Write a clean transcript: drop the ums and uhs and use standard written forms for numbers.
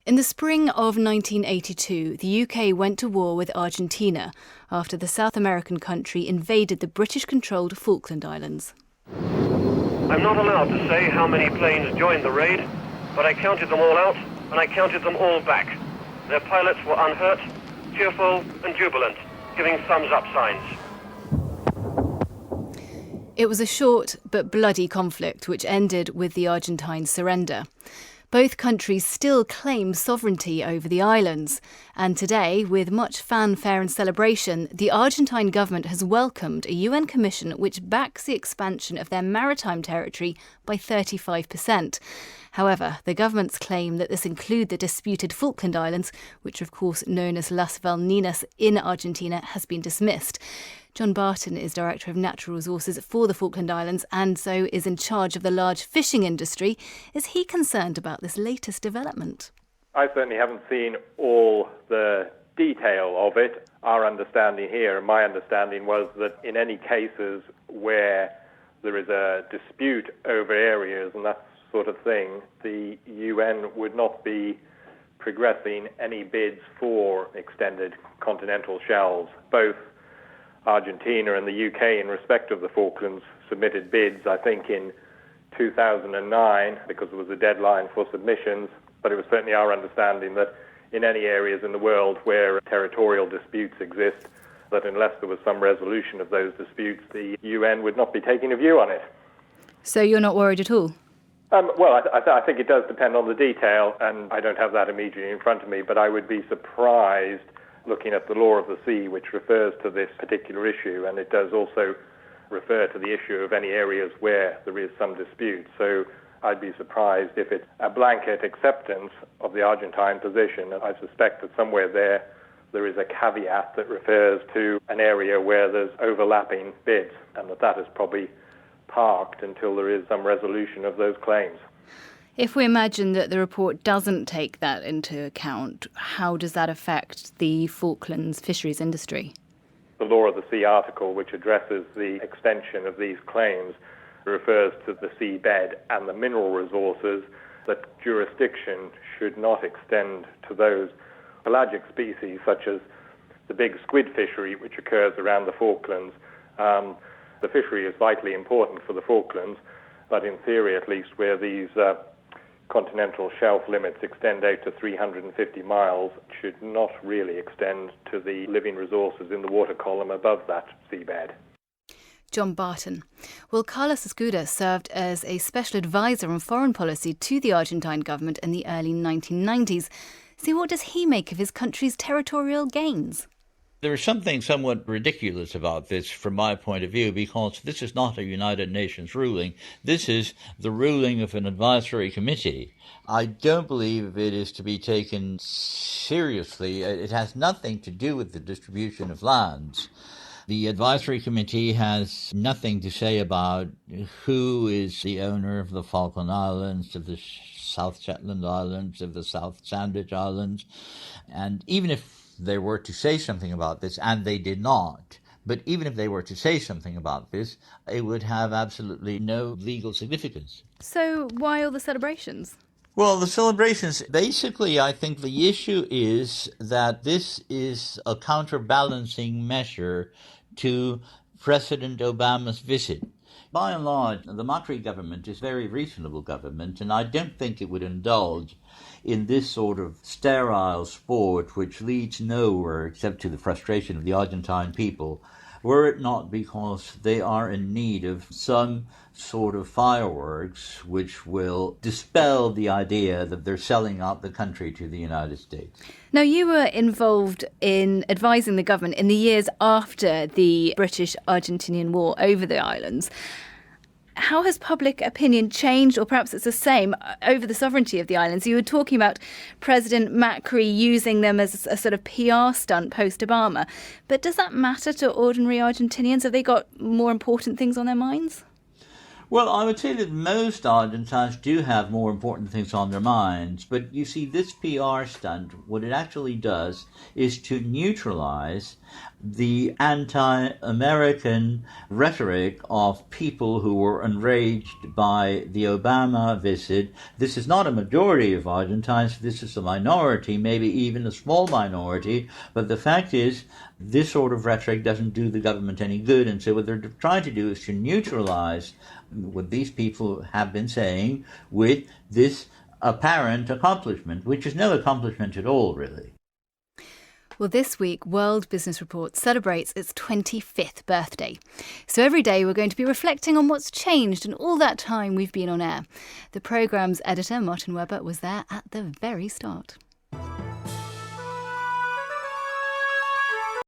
In the spring of 1982, the UK went to war with Argentina after the South American country invaded the British-controlled Falkland Islands. I'm not allowed to say how many planes joined the raid, but I counted them all out, and I counted them all back. Their pilots were unhurt, cheerful and jubilant, giving thumbs-up signs. It was a short but bloody conflict which ended with the Argentine surrender. Both countries still claim sovereignty over the islands, and today, with much fanfare and celebration, the Argentine government has welcomed a UN commission which backs the expansion of their maritime territory by 35%. However, the government's claim that this includes the disputed Falkland Islands, which are of course known as Las Malvinas in Argentina, has been dismissed. John Barton is Director of Natural Resources for the Falkland Islands and so is in charge of the large fishing industry. Is he concerned about this latest development? I certainly haven't seen all the detail of it. Our understanding here, and my understanding, was that in any cases where there is a dispute over areas and that sort of thing, the UN would not be progressing any bids for extended continental shelves. Both Argentina and the UK, in respect of the Falklands, submitted bids, I think, in 2009, because there was a deadline for submissions, but it was certainly our understanding that in any areas in the world where territorial disputes exist, that unless there was some resolution of those disputes, the UN would not be taking a view on it. So you're not worried at all? I think it does depend on the detail, and I don't have that immediately in front of me, but I would be surprised looking at the law of the sea, which refers to this particular issue, and it does also refer to the issue of any areas where there is some dispute. So I'd be surprised if it's a blanket acceptance of the Argentine position. I suspect that somewhere there is a caveat that refers to an area where there's overlapping bids, and that is probably parked until there is some resolution of those claims. If we imagine that the report doesn't take that into account, how does that affect the Falklands fisheries industry? The Law of the Sea article, which addresses the extension of these claims, refers to the seabed and the mineral resources, that jurisdiction should not extend to those pelagic species such as the big squid fishery which occurs around the Falklands. The fishery is vitally important for the Falklands, but in theory at least, where these continental shelf limits extend out to 350 miles, should not really extend to the living resources in the water column above that seabed. John Barton. Well, Carlos Escudé served as a special advisor on foreign policy to the Argentine government in the early 1990s. So what does he make of his country's territorial gains? There is something somewhat ridiculous about this from my point of view, because this is not a United Nations ruling. This is the ruling of an advisory committee. I don't believe it is to be taken seriously. It has nothing to do with the distribution of lands. The advisory committee has nothing to say about who is the owner of the Falkland Islands, of the South Shetland Islands, of the South Sandwich Islands. And even if they were to say something about this, and they did not, but even if they were to say something about this, it would have absolutely no legal significance. So why all the celebrations? Well, the celebrations, basically, I think the issue is that this is a counterbalancing measure to President Obama's visit. By and large, the Macri government is a very reasonable government, and I don't think it would indulge in this sort of sterile sport which leads nowhere except to the frustration of the Argentine people, were it not because they are in need of some sort of fireworks which will dispel the idea that they're selling out the country to the United States. Now, you were involved in advising the government in the years after the British-Argentinian War over the islands. How has public opinion changed, or perhaps it's the same, over the sovereignty of the islands? You were talking about President Macri using them as a sort of PR stunt post-Obama. But does that matter to ordinary Argentinians? Have they got more important things on their minds? Well, I would say that most Argentines do have more important things on their minds. But you see, this PR stunt, what it actually does is to neutralize the anti-American rhetoric of people who were enraged by the Obama visit. This is not a majority of Argentines. This is a minority, maybe even a small minority. But the fact is, this sort of rhetoric doesn't do the government any good. And so what they're trying to do is to neutralize what these people have been saying with this apparent accomplishment, which is no accomplishment at all, really. Well, this week, World Business Report celebrates its 25th birthday. So every day we're going to be reflecting on what's changed in all that time we've been on air. The programme's editor, Martin Webber, was there at the very start.